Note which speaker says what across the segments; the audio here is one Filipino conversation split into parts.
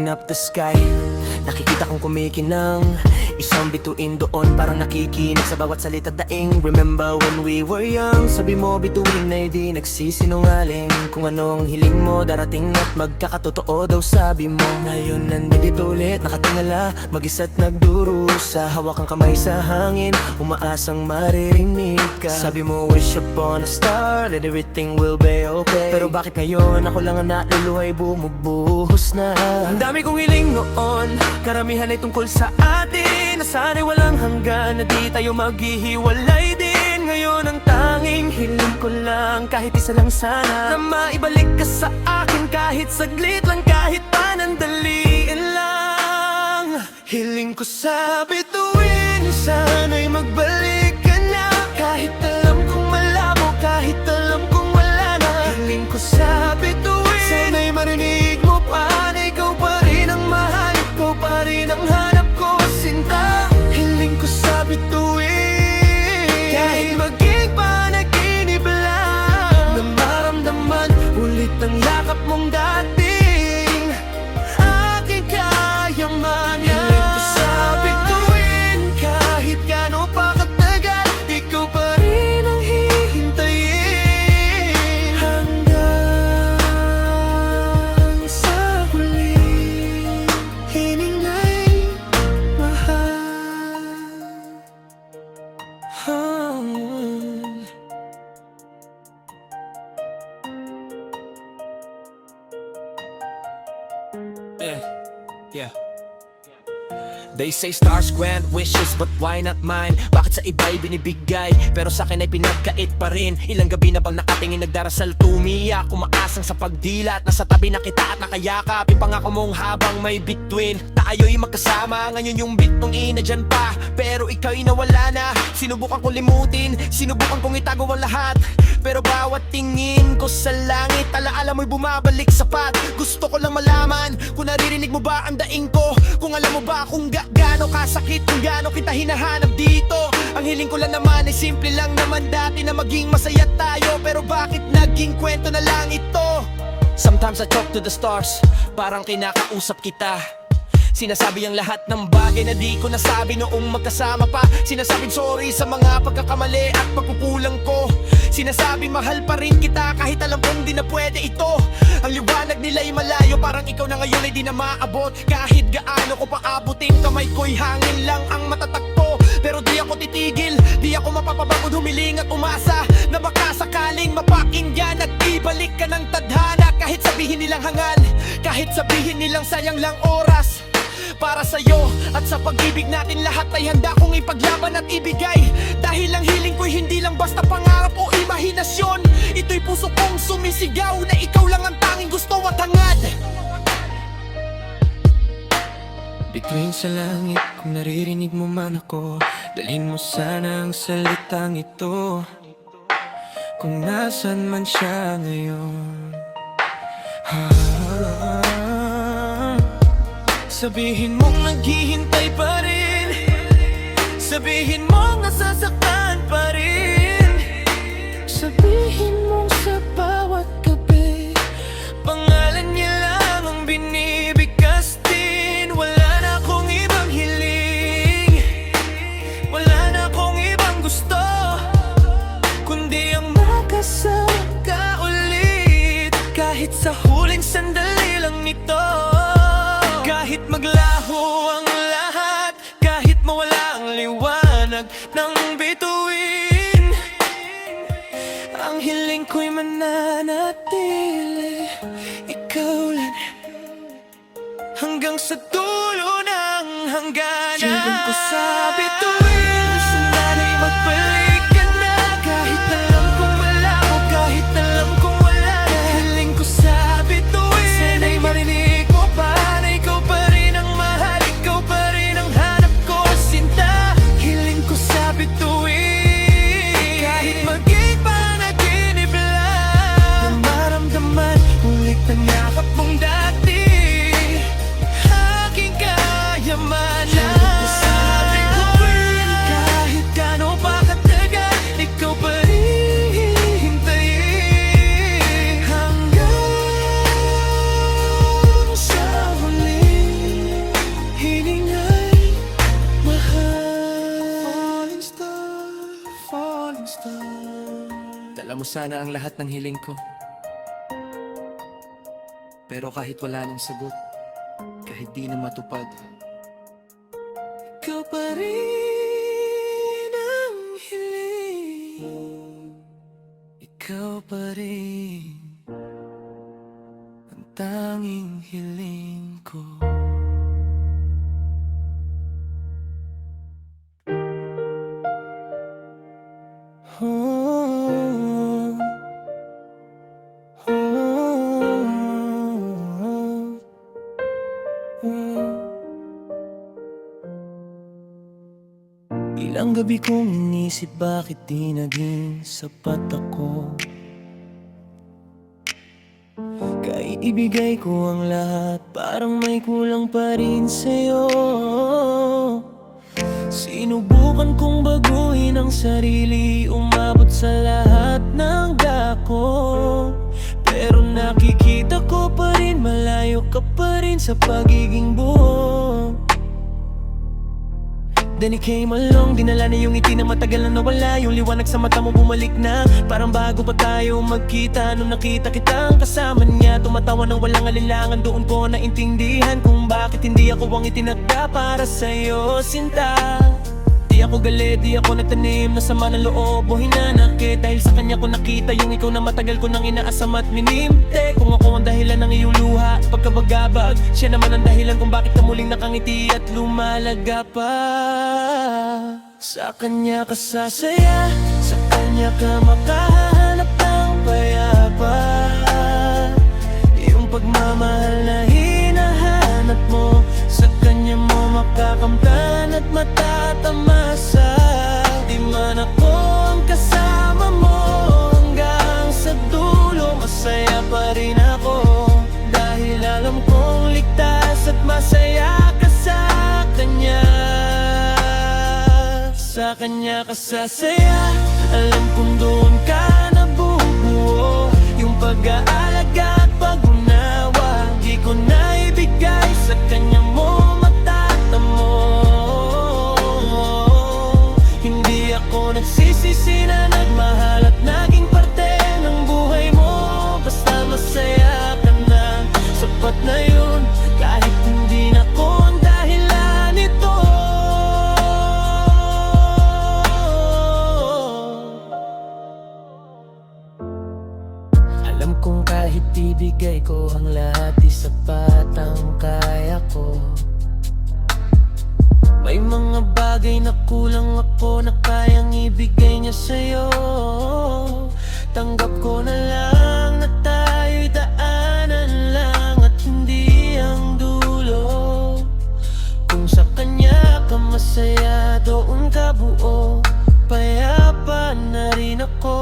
Speaker 1: looking up the sky. Nakikita kong kumikinang isang bituin doon, parang nakikinig sa bawat salita daing. Remember when we were young, sabi mo bituin na hindi nagsisinungaling. Kung anong hiling mo darating at magkakatotoo daw sabi mo. Ngayon nandito ulit, nakatingala, mag-isa't nagdurusa. Hawak ang kamay sa hangin, umaasang maririnig ka. Sabi mo wish upon a star, that everything will be okay. Pero bakit ngayon ako lang ang naluluhay, bumubuhos na. Ang dami kong hiling noon, karamihan ay tungkol sa atin, na sana'y walang hanggan, na di tayo maghihiwalay din. Ngayon ang tanging hiling ko lang, kahit isa lang sana, na maibalik ka sa akin kahit saglit lang, kahit panandaliin lang. Hiling ko sa bituin, sana'y magbalik ka na, kahit alam kong malabo, kahit alam kong wala na. Hiling ko sa bituin, sana'y marinig mo pa na ikaw pa rin ang mahal, ikaw pa rin ang hanap ko, sinta. Hiling ko sa bituin, kahit maging panaginip lang, na maramdaman ulit ang yakap mong dating aking kayamanan. Hiling ko sa bituin, kahit gaano pa katagal, ikaw pa rin ang hihintayin, hanggang sa huling hining ay mahal.
Speaker 2: Yeah. They say stars grant wishes, but why not mine? Bakit sa iba'y binibigay, pero sa akin ay pinagkait pa rin? Ilang gabi na bang nakatingin, nagdarasal, tumiyak, umaasang sa pagdilat, nasa tabi na kita at nakayakap. Ipangako mong habang may bituin, tayo'y magkasama. Ngayon yung bitong ina dyan pa, pero ikaw'y nawala na. Sinubukan kong limutin, sinubukan kong itago ang lahat, pero bawat tingin ko sa langit, alaala mo'y bumabalik sapat. Gusto ko lang malaman kung naririnig mo ba ang daing ko, kung alam mo ba kung gaano kasakit, kung gaano kita hinahanap dito. Ang hiling ko lang naman ay simple lang naman dati, na maging masaya tayo, pero bakit naging kwento na lang ito? Sometimes I talk to the stars, parang kinakausap kita. Sinasabi ang lahat ng bagay na di ko nasabi noong magkasama pa. Sinasabing sorry sa mga pagkakamali at pagkukulang ko. Sinasabi mahal pa rin kita kahit alam kong di na pwede ito. Ang liwanag nila'y malayo, parang ikaw na ngayon ay di na maabot. Kahit gaano ko paabutin, kamay ko'y hangin lang ang matatakpo. Pero di ako titigil, di ako mapapabagod, humiling at umasa na baka sakaling mapakinggan at ibalik ka ng tadhana. Kahit sabihin nilang hangal, kahit sabihin nilang sayang lang oras, para sa'yo at sa pag-ibig natin, lahat ay handa kong ipaglaban at ibigay. Dahil ang hiling ko'y hindi lang basta pangarap o imahinasyon, ito'y puso kong sumisigaw na ikaw lang ang tanging gusto at hangad.
Speaker 1: Bituin sa langit, kung naririnig mo man ako, dalhin mo sana ang salitang ito, kung nasan man siya ngayon. Sabihin mong naghihintay pa rin, sabihin mong nasasaktan pa rin, sabihin mong sa bawat gabi pangalan niya lang ang binibigkas din. Wala na akong ibang hiling, wala na akong ibang gusto, kundi ang makasama ka ulit, kahit sa huling sandali lang nito. Kahit maglaho ang lahat, kahit mawala ang liwanag ng bituin, ang hiling ko'y mananatili, ikaw lang hanggang sa dulo ng hangganan. Hiling ko sa bituin, sana'y magbalik ka na, kahit alam kong malabo, kahit alam kong wala na. Hiling ko sa bituin, sana'y marinig mo pa na ikaw pa rin ang mahal, ikaw pa rin ang hanap ko, sinta. Hiling ko sa bituin, kahit maging panaginip lang, na maramdaman ulit ang yakap mong dati, aking kayamanan. Hiling ko sa bituin, kahit gaano pa katagal,
Speaker 2: sana ang lahat ng hiling ko. Pero kahit wala nang sagot, kahit di na matupad, ikaw pa rin ang hiling. Ikaw pa rin ang tanging hiling ko. Oh, ilang gabi kong inisip bakit di naging sapat ako. Kahit ibigay ko ang lahat, parang may kulang pa rin sa'yo. Sinubukan kong baguhin ang sarili, umabot sa lahat ng dako. Pero nakikita ko pa rin, malayo ka pa rin sa pagiging buo. Then it came along, dinala na yung ngiti na matagal na nawala. Yung liwanag sa mata mo bumalik na, parang bago pa tayo magkita. Nung nakita kitang kasama niya, tumatawa ng walang alinlangan. Doon ko naintindihan kung bakit hindi ako ang itinagda para sa'yo, sinta. Di ako galit, di ako nagtanim na sama ng loob o hinanakit. Dahil sa kanya ko nakita yung ikaw na matagal ko nang inaasam at minimte. Kung ako ang dahilan ng iyong luha, pagkabagabag, siya naman ang dahilan kung bakit ka muling nakangiti at lumalaga pa. Sa kanya ka sasaya, sa kanya ka makahanap ng payapa. Yung pagmamahal na hinahanap mo, sa kanya mo makakamtan at matatamasa. Di man ako ang kasama mo, hanggang sa dulo masaya pa rin ako. Dahil alam kong ligtas at masaya ka sa kanya. Sa kanya ka sasaya, alam kong doon ka nabubuo. Yung pag-aalaga at pag-unawa, di ko na ibigay, sa kanya mo matatamo. Hindi ako nagsisisi na nagmahal at naging parte ng buhay mo. Basta masaya ka na, sapat na yun. Kahit hindi na ko ang dahilan nito. Alam kong kahit ibigay ko ang lahat, di sapat ang kaya ko. May mga bagay na kulang ako na kayang ibigay niya sa'yo. Tanggap ko na lang na tayo'y daanan lang at hindi ang dulo. Kung sa kanya ka masaya, doon ka buo, payapa na rin ako.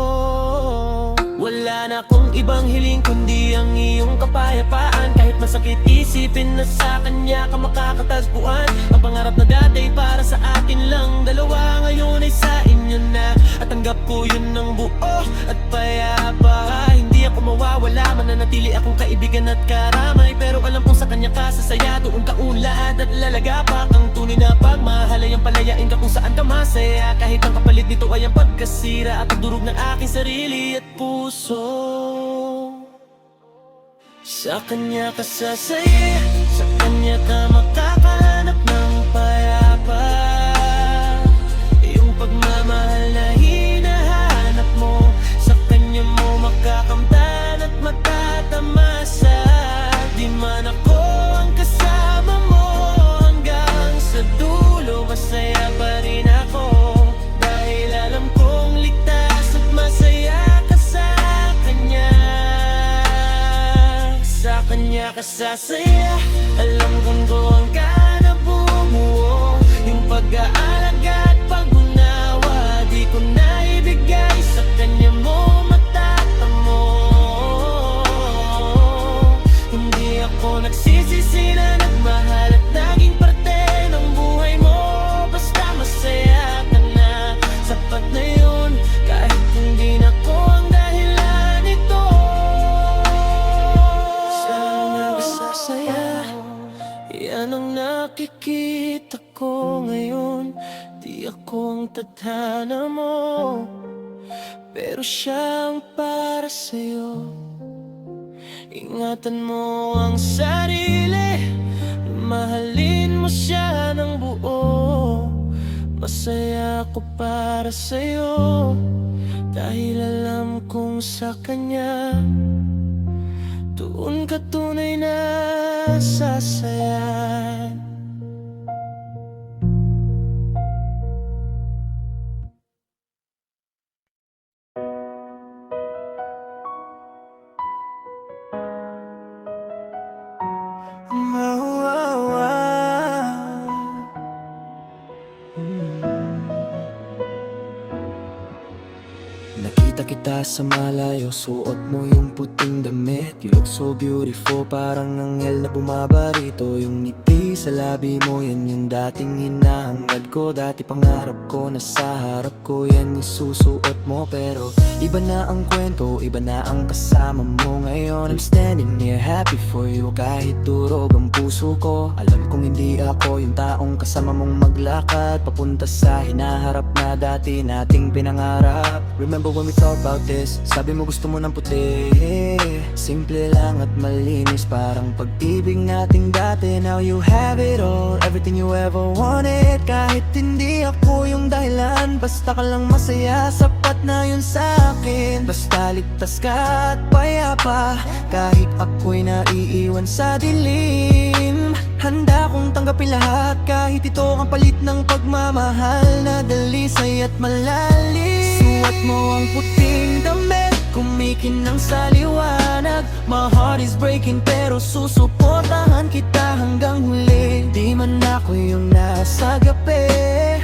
Speaker 2: Wala na akong ibang hiling kundi ang iyong kapayapaan. Kahit masakit isipin na sa kanya ka makakatagpuan. Ang pangarap na dati para sa atin lang dalawa, ngayon ay sa inyo na. At tanggap ko yun ng buo at payapa. Hindi ako mawawala, mananatili akong kaibigan at karamay. Pero alam kong sa kanya ka sasaya, doon ka unlaad at lalagapak. Ang tunay na pagmahal ay ang palayain ka kung saan ka masaya. Kahit ang kapalit nito ay ang pagkasira at pagdurog ng aking sarili at puso. Sa kanya ka sasaya, sa kanya ka makakahanap ng payapa. Yung pagmamahal na hinahanap mo, sa kanya mo makakamtan at matatamasa. Di man ako ang kasama mo, hanggang sa dulo masaya pa rin ako. Dahil alam kong ligtas at masaya ka sa kanya. Sa kanya ka sasaya, alam kong doon ka nabubuo. Yung pag-aalaga at pag-unawa, di ko na ibigay, sa kanya mo matatamo. Hindi ako nagsisisi na nagmahal at naging parte ng buhay mo. Basta masaya ka na, sapat na yun. Kahit hindi na ko ang dahilan nito. Sasaya, yan ang nakikita ko ngayon. Di ako ang tadhana mo,
Speaker 1: pero siyang para sa'yo. Ingatan mo ang sarili, mahalin mo siya ng buo. Masaya ako para sa'yo, dahil alam kong sa kanya doon ka tunay na sasayan. Nakita kita sa malayo, suot mo yung puting damit. You look so beautiful, parang anghel na bumabarito. Yung ngiti sa labi mo, yan yung dating hinahangad ko. Dati pangarap ko, nasa harap ko, yan yung susuot mo. Pero iba na ang kwento, iba na ang kasama mo ngayon. I'm standing here happy for you, kahit durog ang puso ko. Alam kong hindi ako yung taong kasama mong maglakad papunta sa hinaharap na dati nating pinangarap. Remember when we talk about this, sabi mo gusto mo ng puti. Simple lang at malinis, parang pag-ibig nating dati. Now you have it all, everything you ever wanted. Kahit hindi ako yung dahilan, basta ka lang masaya, sapat na yun sa akin. Basta ligtas ka at payapa, kahit ako'y naiiwan sa dilim. Handa kong tanggapin lahat, kahit ito ang palit ng pagmamahal na dalisay at malalim. Suot mo ang puting damit, kumikinang sa liwanag. My heart is breaking pero susuportahan kita hanggang huli. Di man ako yung nasa gabi,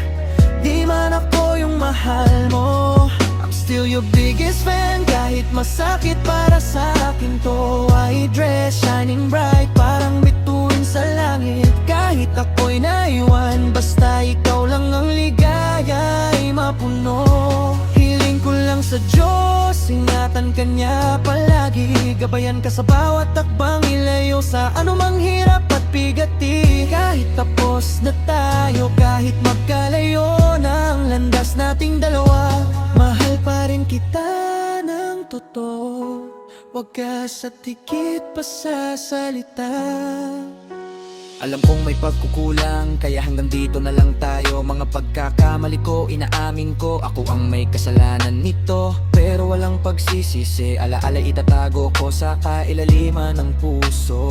Speaker 1: di man ako yung mahal mo, I'm still your biggest fan. Kahit masakit para sa akin to, I dress shining bright, parang bituin sa langit. Kahit ako'y naiwan, basta ikaw lang ang ligaya ay mapuno. Hiling ko lang sa Diyos, ingatan ka niya palagi. Gabayan ka sa bawat takbang, ilayo sa anumang hirap at bigati. Kahit tapos na tayo, kahit magkalayo ng landas nating dalawa, mahal pa rin kita ng totoo. Huwag ka sa tikit pa sa salita. Alam kong may pagkukulang, kaya hanggang dito na lang tayo. Mga pagkakamali ko, inaamin ko, ako ang may kasalanan nito. Pero walang pagsisisi, alaala itatago ko sa kailaliman ng puso.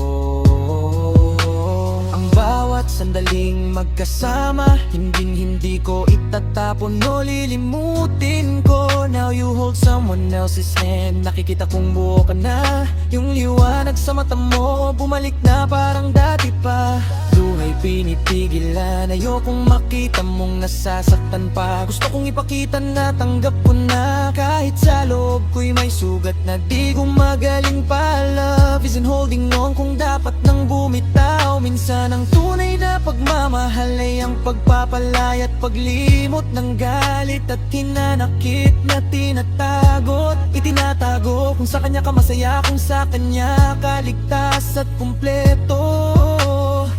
Speaker 1: Ang bawat sandaling magkasama, hindi ko itatapon o lilimutin ko. Now you hold someone else's hand, nakikita kong buo ka na. Yung liwanag sa mata mo, bumalik na parang dati pa. Luha'y pinitigilan, ayokong makita mong nasasaktan pa. Gusto kong ipakita na tanggap ko na, kahit sa loob ko'y may sugat na di ko magaling pa. Love isn't holding on kung dapat nang bumitaw. Minsan ang tunay na pagmamahal ay ang pagpapalay at paglimot ng galit at hinanakit na tinatago at itinatago. Kung sa kanya ka masaya, kung sa kanya ka ligtas at kumpleto.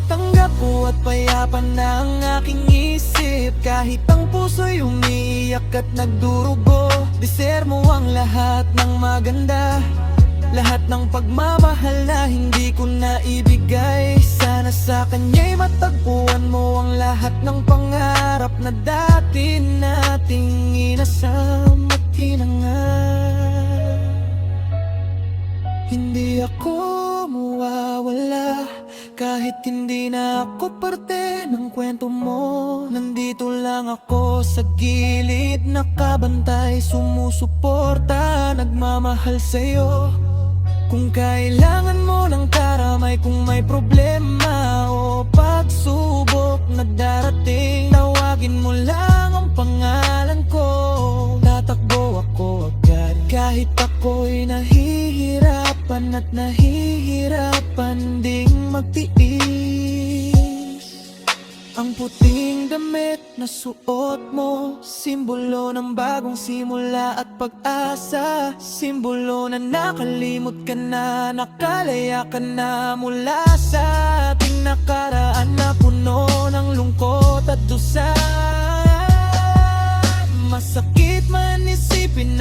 Speaker 1: Tanggap ko at payapa na ang aking isip, kahit ang puso'y umiiyak at nagdurugo. Deserve mo ang lahat ng maganda, lahat ng pagmamahal na hindi ko naibigay. Sana sa kanya'y matagpuan mo ang lahat ng pangarap na dati nating inasam at hinangad. Hindi ako mawawala, kahit hindi na ako parte ng kwento mo. Nandito lang ako sa gilid, nakabantay, sumusuporta, nagmamahal sa'yo. Kung kailangan mo ng karamay, kung may problema o pagsubok na darating, tawagin mo lang ang pangalan ko, tatakbo ako agad. Kahit ako'y nahihirapan at nahihirapan ding magtiis. Ang puting damit na suot mo, simbolo ng bagong simula at pag-asa. Simbolo na nakalimot ka na, nakalaya ka na mula sa ating nakaraan na puno ng lungkot at dusa. Masakit man isipin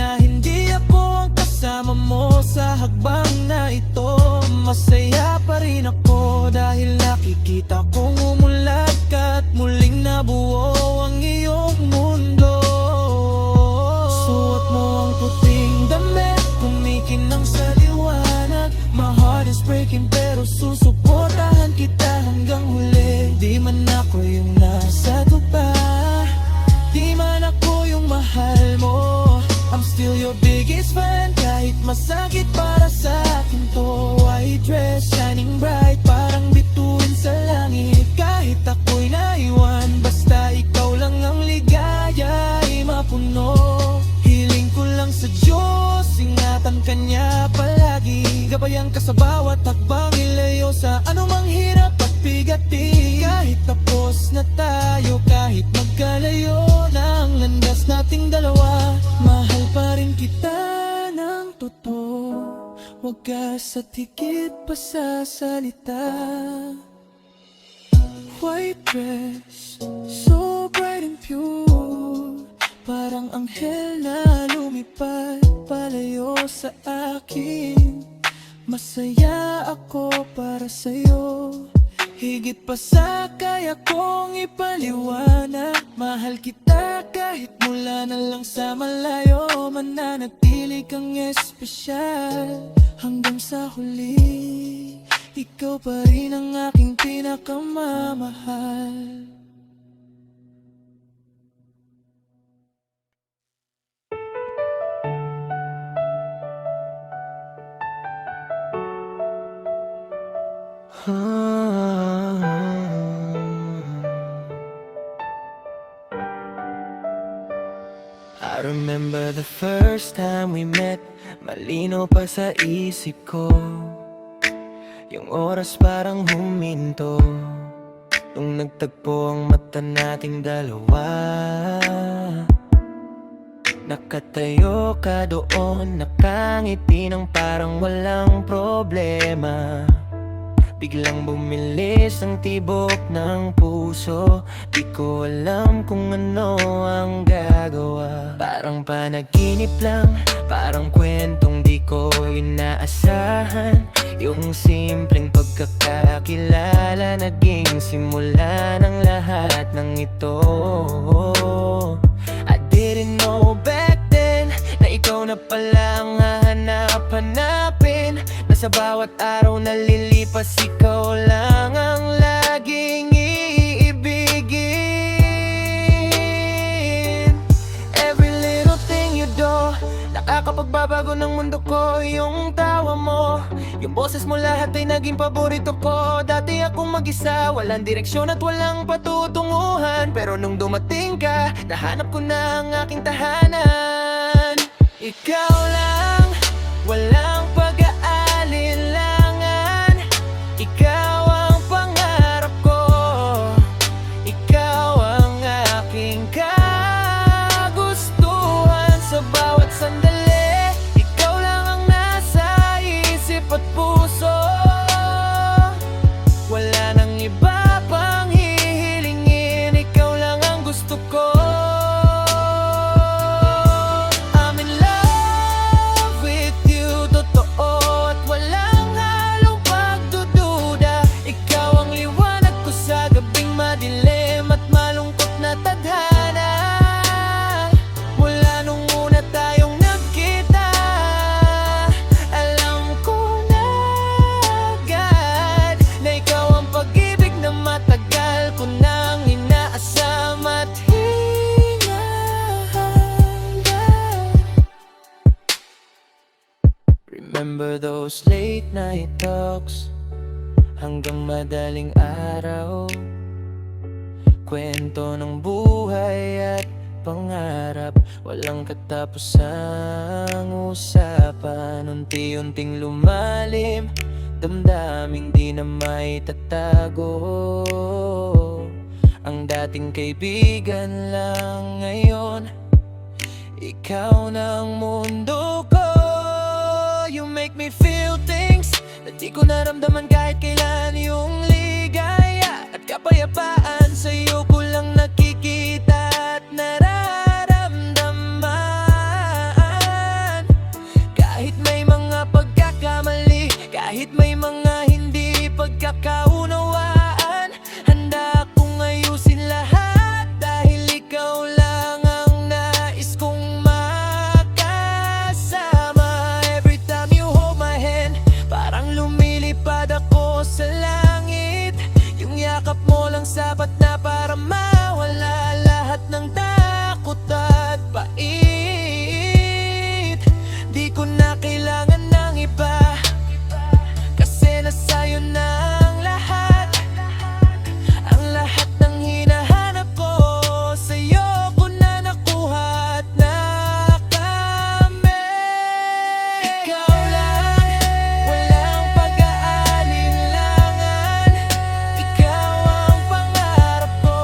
Speaker 2: wagas at higit pa sa salita. White dress, so bright and pure, parang anghel na lumipad palayo sa akin. Masaya ako para sa'yo, higit pa sa kaya kong ipaliwanag. Mahal kita kahit mula na lang sa malayo, mananatili kang espesyal hanggang sa huli. Ikaw pa rin ang aking pinakamamahal.
Speaker 1: I remember the first time we met, malino pa sa isip ko. Yung oras parang huminto nung nagtagpo ang mata nating dalawa. Nakatayo ka doon, nakangiti ng parang walang problema. Biglang bumilis ang tibok ng puso, di ko alam kung ano ang gagawa. Parang panaginip lang, parang kwentong di ko inaasahan. Yung simpleng pagkakakilala, naging simula ng lahat ng ito. I didn't know back then na ikaw na pala ang hahanap-hanapin, na sa bawat araw na lilipas ikaw lang ang laging iibigin. Every little thing you do, nakakapagbabago ng mundo ko. Yung tawa mo, yung boses mo, lahat ay naging paborito ko. Dati akong mag-isa, walang direksyon at walang patutunguhan, pero nung dumating ka, nahanap ko na ang aking tahanan. Ikaw lang, walang pag-aalilangan. Ikaw ang pangarap ko, ikaw ang aking kagustuhan. Sa bawat sandali, ikaw lang ang nasa isip at puso. Wala nang iba pang hihilingin, ikaw lang ang gusto ko. I'm in love with you, totoo at walang halong pagdududa. Ikaw ang liwanag ko sa gabing madilim at malungkot na tadhana. Mula nung una tayong nagkita, alam ko na agad na ikaw ang pag-ibig na matagal ko nang inaasam at hinahanap. Remember those late night talks hanggang madaling araw, kwento ng buhay at pangarap, walang katapusang usapan. Unti-unting lumalim, damdaming di na maitatago. Ang dating kaibigan lang ngayon, ikaw na ang mundo ko. You make me feel things na di ko naramdaman kahit kailan. Yung ligaya at kapayapaan, sa'yo ko lang nakikita at nararamdaman. Kahit may mga pagkakamali, kahit may mga hindi pagkakaunawaan, handa akong ayusin lahat dahil ikaw lang ang nais kong makasama. Every time you hold my hand, parang lumilipad ako sa langit. Yung yakap mo lang sapat na para mawala lahat ng takot at pait. Di ko na kailangan ng iba, kasi nasa'yo na ang lahat. Ang lahat ng hinahanap ko, sa'yo ko na nakuha at nakamit. Ikaw lang, walang pag-aalinlangan. Ikaw ang pangarap ko,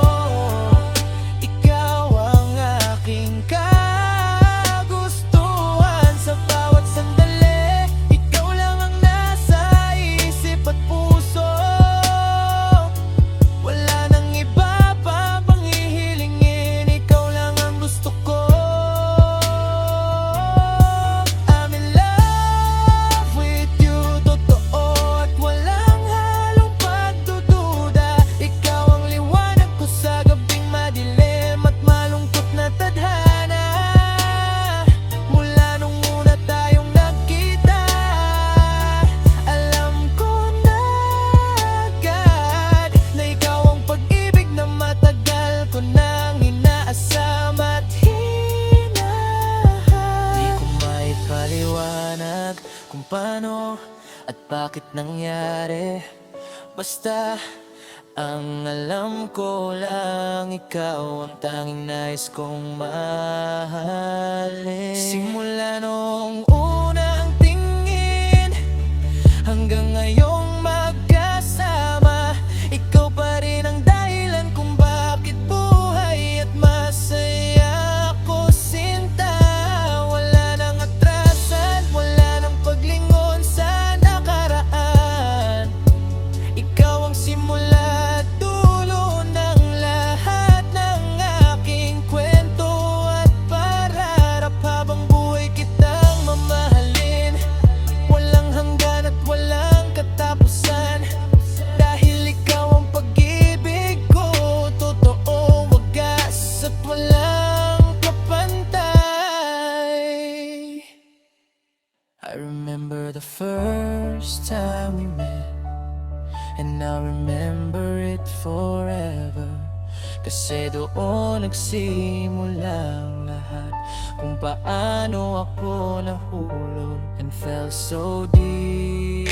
Speaker 1: at bakit nangyari. Basta ang alam ko lang, ikaw ang tanging nais kong mahalin. Simula noong una ang tingin, hanggang ngayong magkasama, ikaw pa rin ang dahilan kung bakit buhay at masaya ako, sinta. Wala nang atrasan, wala nang paglingon sa nakaraan. Ikaw ang simula at dulo ng lahat ng aking kwento at pararap habang buhay kitang mamahalin. Walang hanggan at walang katapusan, dahil ikaw ang pag-ibig ko, totoo, wagas at walang kapantay. I remember the first time we met, and I remember it forever. Kasi doon nagsimula ang lahat, kung paano ako nahulog and fell so deep.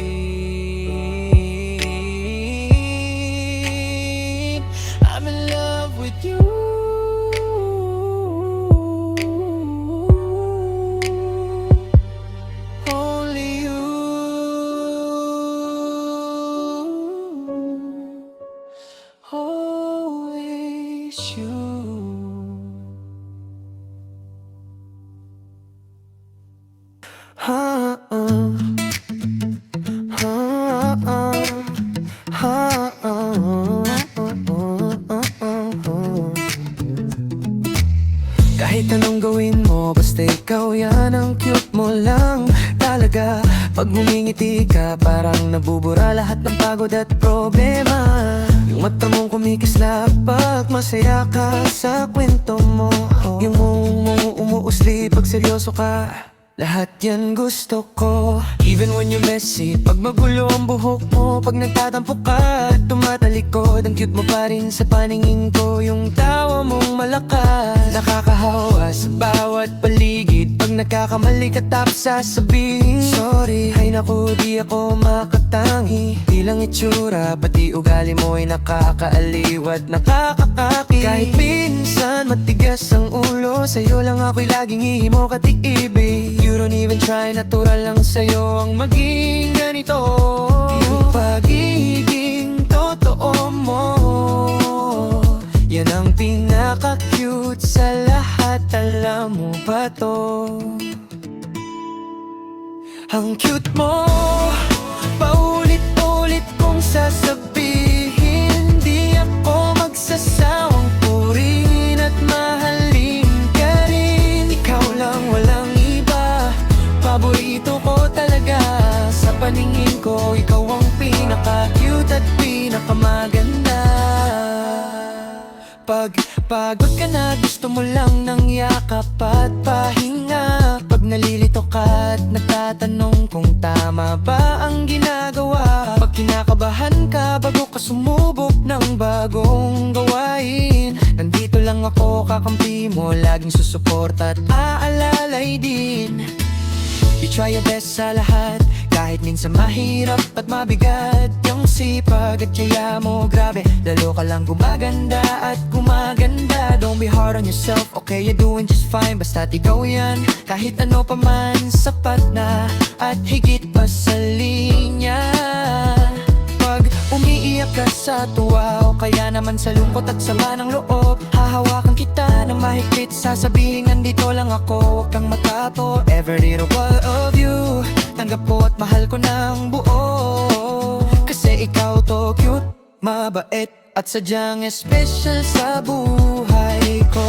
Speaker 1: I'm in love with you. Only you. Always you. Kahit anong gawin mo, basta ikaw yan, ang cute mo lang talaga. Pag humingiti ka, parang nabubura lahat ng pagod at problema. Yung mata mong kumikislap pag masaya ka sa kwento mo. Yung mong umuusli pag seryoso ka, lahat yan gusto ko. Even when you're messy, pag magulo ang buhok mo, pag nagtatampo ka at tumatalikod, ang cute mo pa rin sa paningin ko. Yung tawa mong malakas, nakakahawa sa bawat paligid. Pag nagkakamali ka tapos sasabihin sorry, ay naku, di ako makatangi. Di lang itsura, pati ugali mo ay nakakaaliw at nakakakaki. Kahit minsan matigas ang ulo, sa'yo lang ako'y laging ihimok at iibig. You don't even try, natural lang sa'yo ang maging ganito. Yung pagiging totoo mo, yan ang pinaka-cute sa lahat, alam mo ba to? Ang cute mo, paulit-ulit kong sasabihin, di ako magsasawang purihin at mahalin ka rin. Ikaw lang, walang iba, paborito ko talaga. Sa paningin ko, ikaw ang pinaka-cute at pinakamaganda. Pag pagod ka na, gusto mo lang ng yakap at pahinga. Pag nalilito ka at nagtatanong kung tama ba ang ginagawa. Pag kinakabahan ka bago ka sumubok ng bagong gawain, nandito lang ako, kakampi mo, laging susuporta at aalalay din. You try your best sa lahat, kahit minsan mahirap at mabigat. Yung sipag at yaya mo, grabe, lalo ka lang gumaganda at gumaganda. Don't be hard on yourself, okay, you're doing just fine. Basta't ikaw yan, kahit ano pa man, sapat na at higit pa sa linya. Pag umiiyak ka sa tuwa o kaya naman sa lungkot at sama ng loob, hahawakan kita ng mahigpit, sasabihin nandito lang ako, huwag kang matato. Every little part of you, tanggap ko at mahal ko ng buo. Kasi ikaw to, cute, mabait at sadyang special sa buhay ko.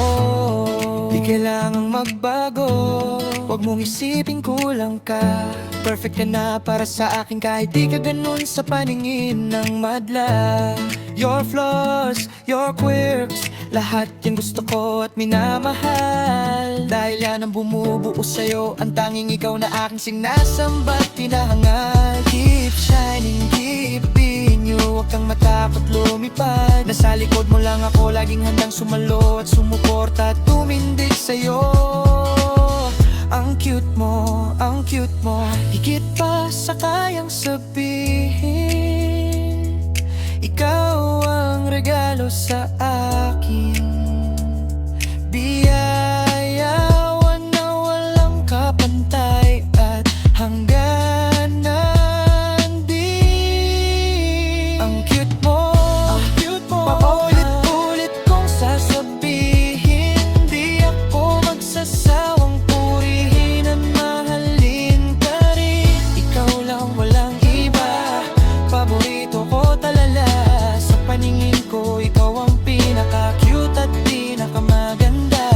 Speaker 1: Di kailangang magbago, huwag mong isipin kulang ka. Perfect ka na para sa akin kahit di ka ganun sa paningin ng madla. Your flaws, your quirks, lahat yan gusto ko at minamahal. Dahil yan ang bumubuo sa'yo, ang tanging ikaw na aking sinasamba at tinahangal. Keep shining, keep being you, huwag kang matakot lumipad. Nasa likod mo lang ako, laging handang sumalo at sumuporta at tumindig sa'yo. Ang cute mo higit pa sa kayang sabihin. Ikaw ang regalo sa akin, biyayawan na walang kapantay at hangganan din. Ang cute mo, paulit-ulit kong sasabihin. Di ako magsasawang purihin at mahalin ka rin. Ikaw lang, walang iba, paborito ko talala. Sa paningin ko, ikaw ang pinaka-cute at pinakamaganda.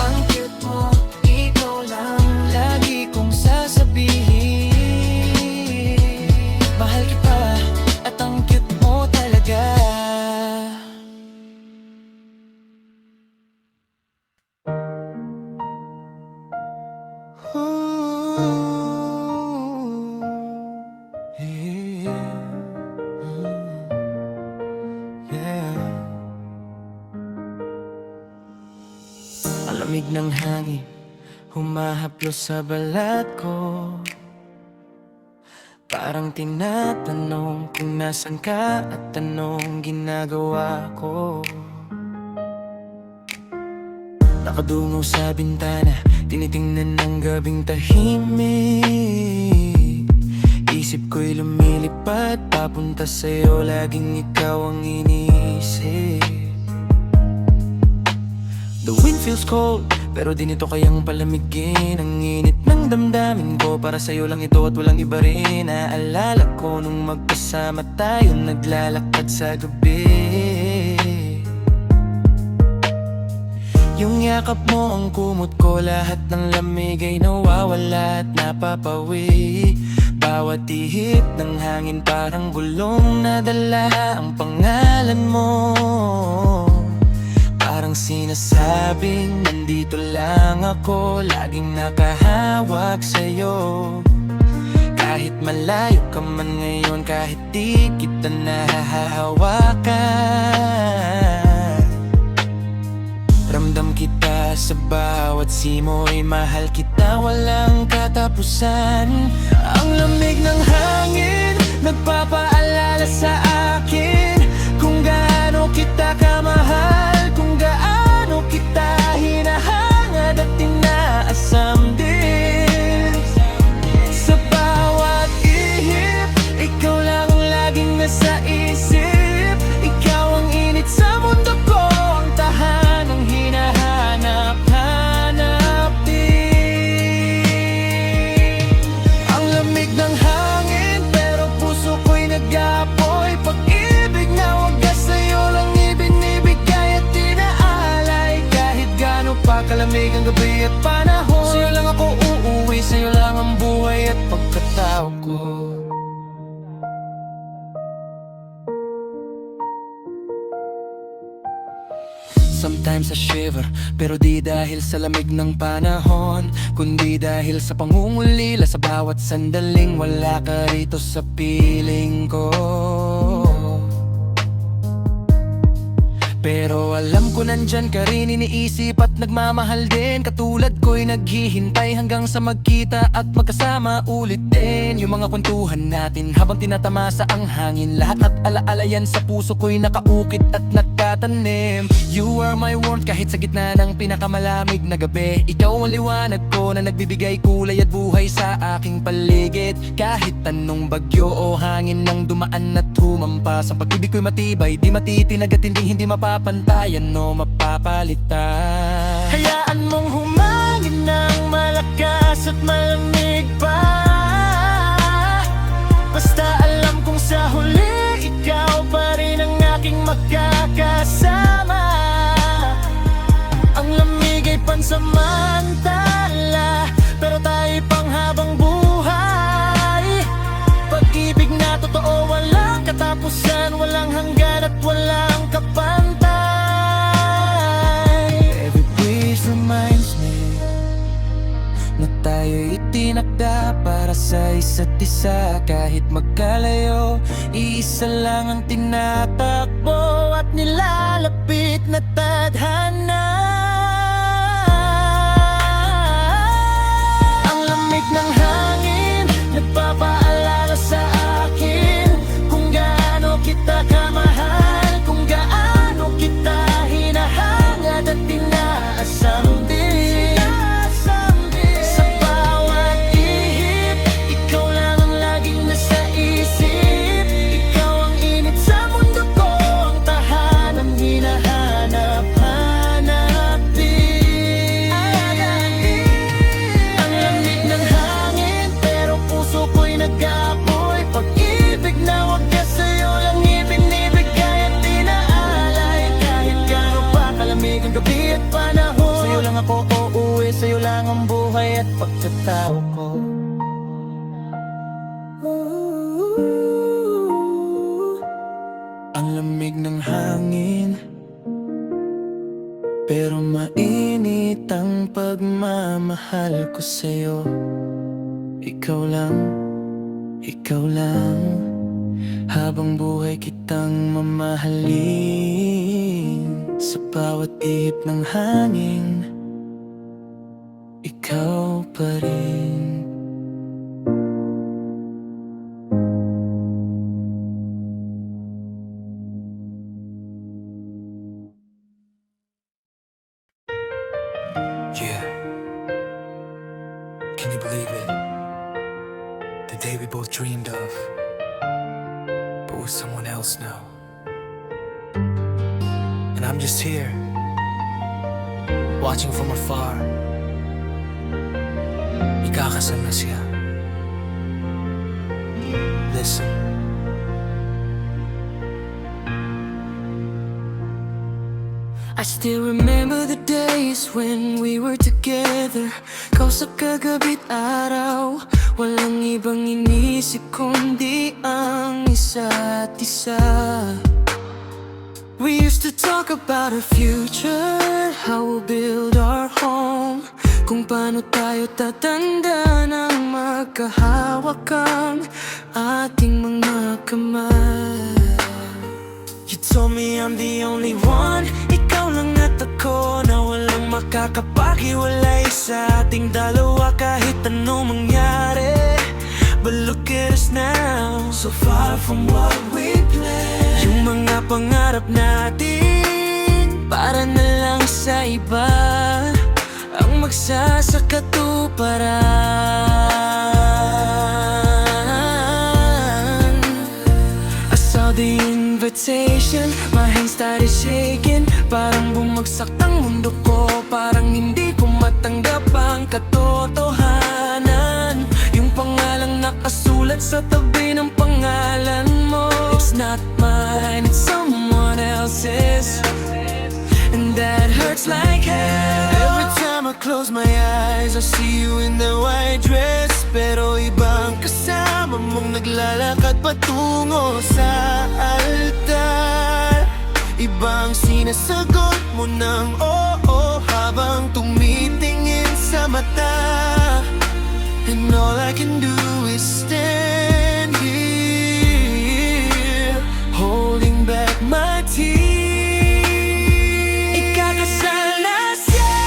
Speaker 1: Ang cute mo, ikaw lang lagi kong sasabihin. Mahal kita at ang cute mo talaga. Ang lamig ng hangin humahaplos sa balat ko, parang tinatanong kung nasan ka at anong ginagawa ko. Nakadungaw sa bintana, tinitingnan ng gabing tahimik. Isip ko'y lumilipad papunta sa'yo, laging ikaw ang iniisip. The wind feels cold, pero di nito kayang palamigin ang init ng damdamin ko. Para sa'yo lang ito at walang iba rin. Naalala ko nung magkasama tayo naglalakad sa gabi. Yung yakap mo ang kumot ko, lahat ng lamig ay nawawala at napapawi. Bawat ihip ng hangin parang bulong na dala ang pangalan mo. Parang sinasabing nandito lang ako, laging nakahawak sa'yo. Kahit malayo ka man ngayon, kahit di kita nahahawakan. Ramdam kita sa bawat simoy, mahal kita walang katapusan. Ang lamig ng hangin nagpapaalala sa akin kung gaano kita kamahal, kung gaano kita hinahangad at inaasam din. Sa bawat ihip, ikaw lang ang laging nasa isip. Ikaw ang init sa mundo ko, ang tahanang hinahanap-hanap din. Ang lamig ng hangin, pero puso ko'y nag-apoy. Pag-ibig na wagas sa'yo lang ibinibigay at inaalay. Kahit gaano pa kalamig ang gabi at panahon, sa'yo lang ako uuwi, sa'yo lang ang buhay at pagkatao ko. Sometimes I shiver, pero di dahil sa lamig ng panahon, kundi dahil sa pangungulila sa bawat sandaling wala ka rito sa piling ko. Pero alam ko nandyan ka rin, iniisip at nagmamahal din. Katulad ko'y naghihintay hanggang sa magkita at magkasama ulit din. Yung mga kwentuhan natin habang tinatamasa ang hangin, lahat at alaala yan sa puso ko'y nakaukit at nakatanim. You are my warmth kahit sa gitna ng pinakamalamig na gabi. Ikaw ang liwanag ko na nagbibigay kulay at buhay sa aking paligid. Kahit anong bagyo o hangin nang dumaan at humampas, ang pag-ibig ko'y matibay, di matitinag at hindi mapapantayan o mapapalitan. Hayaan mong humangin ng malakas at malamig pa. Basta alam kong sa huli ikaw pa rin ang aking magkakasama. Ang lamig ay pansamantala, pero tayo'y panghabang buhay. Pag-ibig na totoo, walang katapusan, walang hanggan at walang kapantay. Every breeze reminds me na tayo'y itinakda para sa isa't isa. Kahit magkalayo, iisa lang ang tinatakbo at nilalapit na tadhana. lang ang buhay at pagkatao ko.
Speaker 2: Ang lamig ng hangin, pero mainit ang pagmamahal ko sa'yo. Ikaw lang, ikaw lang, habang buhay kitang mamahalin. Sa bawat ihip ng hangin, ikaw pa rin. Yeah. Can you believe it? The day we both dreamed of, but with someone else now. And I'm just here, watching from afar. Ikakasal na siya. Listen.
Speaker 1: I still remember the days when we were together. Kausap kagabit araw, walang ibang inisip kundi ang isa't isa. We used to talk about our future, how we'll build our home, kung paano tayo tatanda nang magkahawak ang ating mga kamay. You told me I'm the only one, ikaw lang at ako, na walang makakapaghiwalay sa ating dalawa kahit anong mangyari. But look at us now, so far from what we planned. Yung mga pangarap natin, para na lang sa iba ang magsasakatuparan. I saw the invitation, my hands started shaking. Parang bumagsak ang mundo ko, parang hindi ko matanggap ang katotohanan. Yung pangalang nakasulat sa tabi ng pangalan mo, it's not mine, it's someone else's, and that hurts like hell. Every time I close my eyes, I see you in the white dress, pero ibang kasama mong naglalakad patungo sa altar. Ibang sinasagot mo ng oo habang tumitingin sa mata. And all I can do is stand here, holding back my tears. Ikakasal na siya,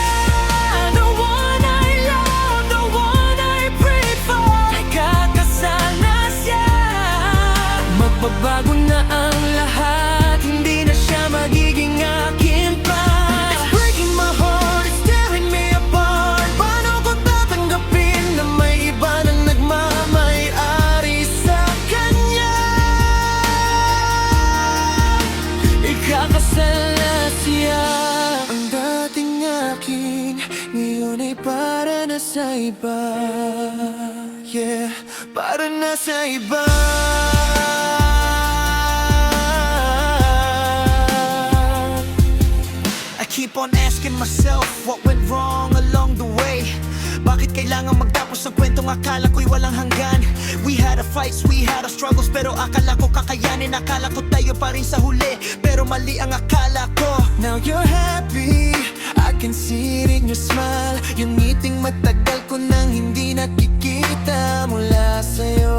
Speaker 1: the one I love, the one I prayed for. Ikakasal na siya, magbabago na ang lahat, hindi na siya magiging akin pa. It's breaking my heart, it's tearing me apart. Paano ko tatanggapin na may iba na nagmamay-ari sa kanya? Ikakasal na siya. Ang dating akin, ngayon ay para na sa iba. Yeah, para na sa iba. I keep on asking myself what went wrong along the way. Bakit kailangan magtapos ang kwentong akala ko'y walang hanggan? We had our fights, we had our struggles, pero akala ko kakayanin. Akala ko tayo pa rin sa huli, pero mali ang akala ko. Now you're happy, I can see it in your smile. Yung ngiting matagal ko nang hindi nakikita mula sa'yo.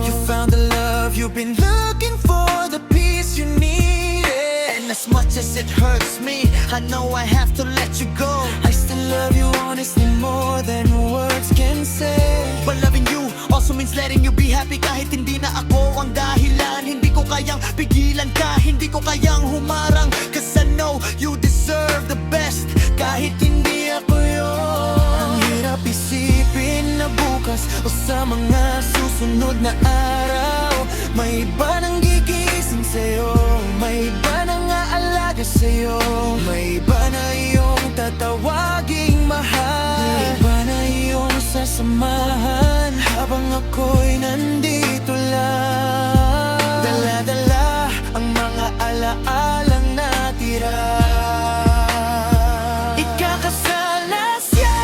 Speaker 1: You found the love you've been looking for, the peace you needed. And as much as it hurts me, I know I have to let you go. I still love you honestly more than words can say. But loving you also means letting you be happy kahit hindi na ako ang dahilan. Hindi ko kayang pigilan ka, hindi ko kayang humarang, 'cause I know you deserve the best kahit hindi ako yun. Ang hirap isipin na bukas o sa mga susunod na araw, may iba nang gigising sa'yo, may iba nang aalaga sa'yo, may iba na iyong tatawaging mahal, may iba na iyong sasamahan habang ako'y nandito lang. Dala-dala ang mga alaalang natira. Ikakasal na siya,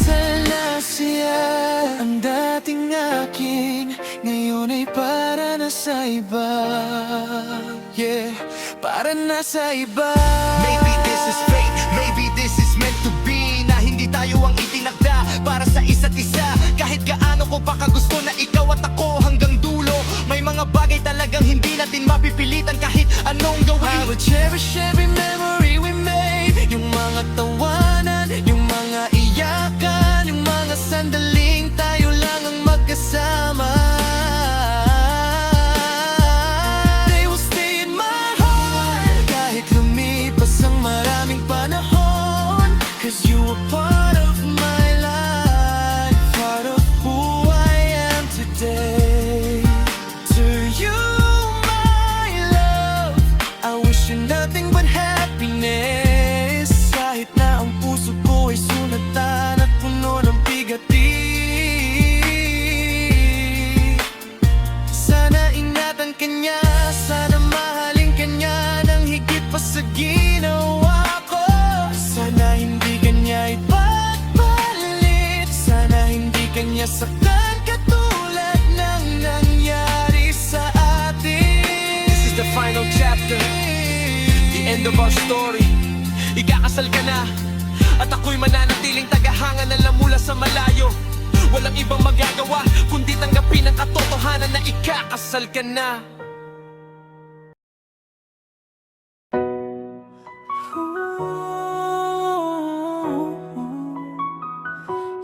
Speaker 1: kasal na siya. Ang dating akin, ngayon ay para na sa iba. Yeah, para na sa iba.
Speaker 2: Maybe this is fate, maybe this is meant to be. Na hindi tayo ang itinakda para sa isa't isa. Kahit gaano ko pa kagusto na ikaw at ako hanggang dulo. May mga bagay talagang hindi natin mapipilitan kahit anong
Speaker 1: I
Speaker 2: gawin.
Speaker 1: will cherish every memory we made. Yung mga tawanan, yung mga iyakan, yung mga sandaling tayo lang ang magkasama. They will stay in my heart kahit lumipas ang maraming panahon. Cause you were part of my life, part of who I am today. To you, my love, I wish you nothing but happiness. Kahit na ang puso ko ay sunatan at puno ng bigati. Sana ingatan ka niya, sana mahalin ka niya nang higit pa sa ginawa ko. Sana hindi ka niya ipagpalit, sana hindi ka niya saktan katulad ng nangyari sa atin.
Speaker 2: This is the final chapter, the end of our story. Ikakasal ka na at ako'y mananatiling tagahanga na lang mula sa malayo. Walang ibang magagawa kundi tanggapin ang katotohanan na ikakasal ka na.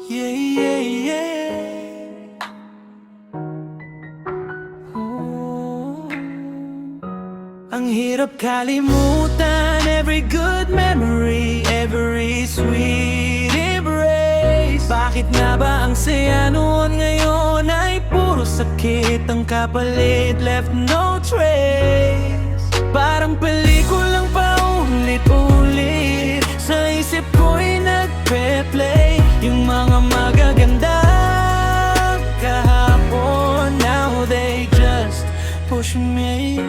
Speaker 1: Yeah, yeah, yeah. Ang hirap kalimutan every good memory, every sweet embrace. Bakit nga ba ang saya noon ngayon ay puro sakit? Ang kapalit left no trace. Parang pelikulang paulit-ulit sa isip ko'y nagpe-play. Yung mga magagandang kahapon, now they just push me.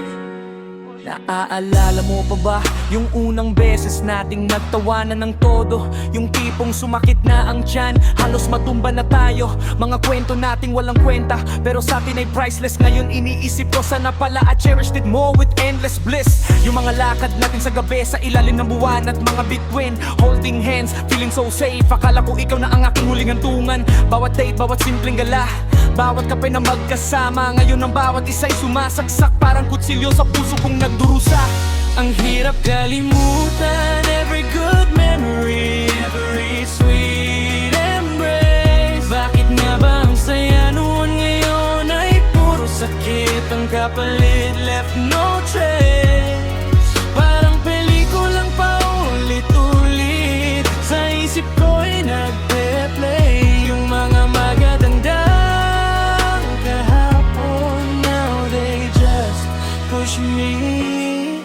Speaker 1: Naaalala mo pa ba yung unang beses nating nagtawanan ng todo? Yung tipong sumakit na ang tiyan, halos matumba na tayo. Mga kwento nating walang kwenta, pero sa atin ay priceless. Ngayon iniisip ko sana pala I cherished it more with endless bliss. Yung mga lakad natin sa gabi sa ilalim ng buwan at mga bituin, holding hands, feeling so safe. Akala ko ikaw na ang aking huling hantungan. Bawat date, bawat simpleng gala, bawat kape na magkasama. Ngayon ang bawat isa'y sumasaksak, parang kutsilyo sa puso kong nagdurusa. Ang hirap kalimutan every good memory, every sweet embrace. Bakit nga ba ang saya noon ngayon ay puro sakit? Ang kapalit left no trace. Parang pelikulang paulit-ulit sa isip ko'y nagpe-play. Yung mga magagandang kahapon, now they just push me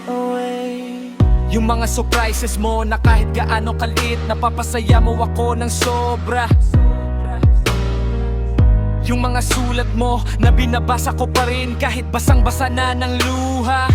Speaker 1: away. Yung mga surprises mo na kahit gaano kalit, napapasaya mo ako ng sobra. Yung mga sulat mo na binabasa ko pa rin kahit basang-basa na ng luha.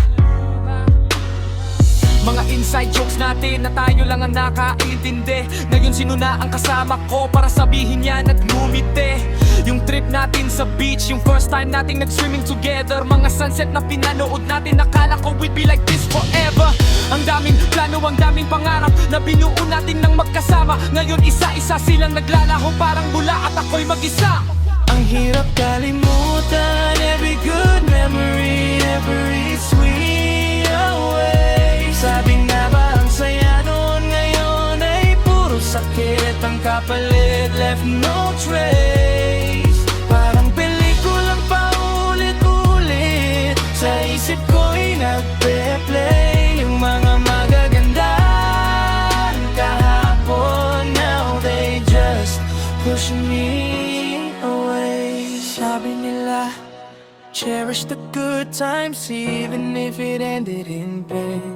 Speaker 1: Mga inside jokes natin na tayo lang ang nakaintindi. Ngayon sino na ang kasama ko para sabihin yan at ngumiti? Yung trip natin sa beach, yung first time nating nag-swimming together. Mga sunset na pinanood natin, nakala ko we'd be like this forever. Ang daming plano, ang daming pangarap na binuo natin ng magkasama. Ngayon isa-isa silang naglalaho, parang bula at ako'y mag-isa. Ang hirap kalimutan every good memory, every sweet away. Sabi nga ba ang saya noon ngayon ay puro sakit? Ang kapalit left no trace. Parang pelikulang paulit-ulit sa isip ko'y nagpe-play. Yung mga magagandang kahapon, now they just push me away. Sabi nila, cherish the good times even if it ended in pain.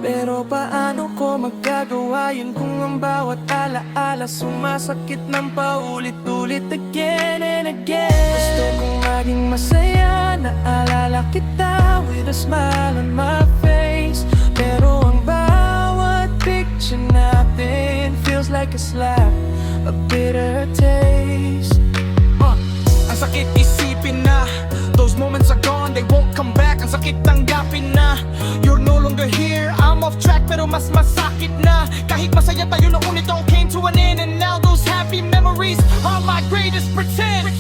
Speaker 1: Pero paano ko magagawa yun kung ang bawat alaala sumasakit ng paulit-ulit again and again? Gusto kong maging masaya, naalala kita with a smile on my face. Pero ang bawat picture natin feels like a slap a bitter taste.
Speaker 2: Ang sakit isipin na those moments are gone, they won't come back. Ang sakit tanggapin na you're no longer here. I'm off track pero mas masakit na. Kahit masaya tayo noon, it all came to an end. And now those happy memories are my greatest pretend.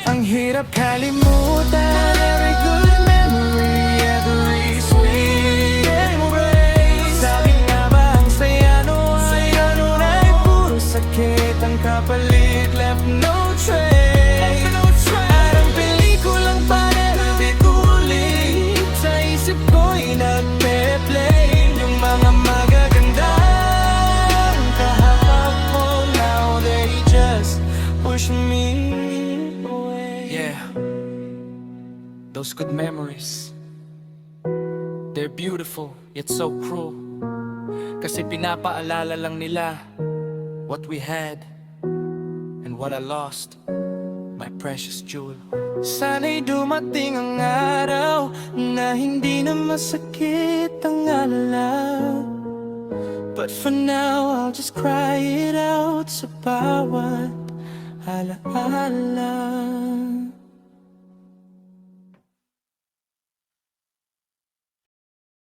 Speaker 1: Ang hirap kalimutan every good memory, every sweet embrace. Sabi nga ba ang saya noon ay puro sakit. Ang kapalit left no trace. At ang pelikulang pananabit ulit sa isip ko'y nagpe-play. Yung mga magagandang kahapon, now they just push me away.
Speaker 2: Yeah, those good memories, they're beautiful yet so cruel. Kasi pinapaalala lang nila what we had and what I lost, my precious jewel.
Speaker 1: Sana'y dumating ang araw na hindi na masakit ang alala. But for now, I'll just cry it out sa bawat alaala.